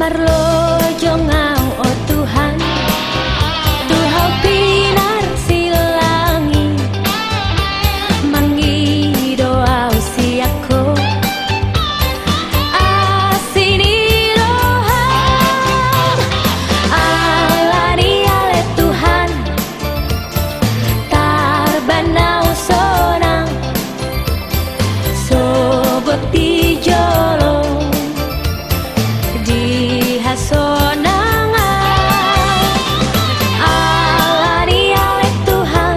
Marlojo ngau oh Tuhan, Tuhau pinar silangi, mangi doa usiaku, asini rohan, alani ale Tuhan, tarbanau sonang, sobot di jolo. Sonangan alani ale Tuhan,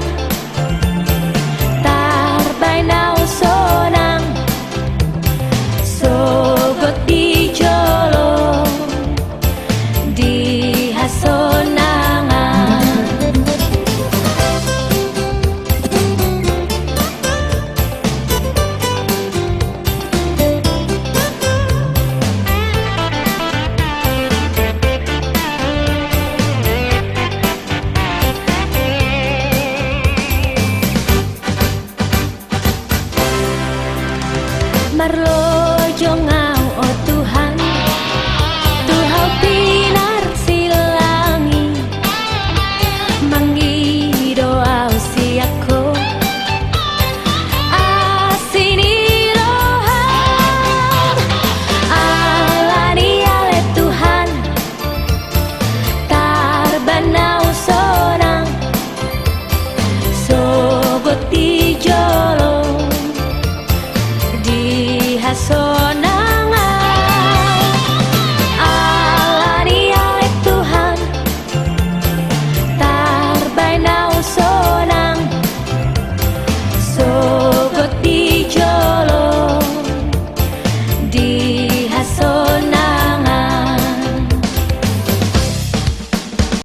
tarbainau sonang, sogot di jolo di hasonangan. Marlojo ngau oh Tuhan, Tuhau pinar silangi, mangi doa usiaku, asini rohan, alani ale Tuhan, tarbanau sonang, sobot di jolo di hasona.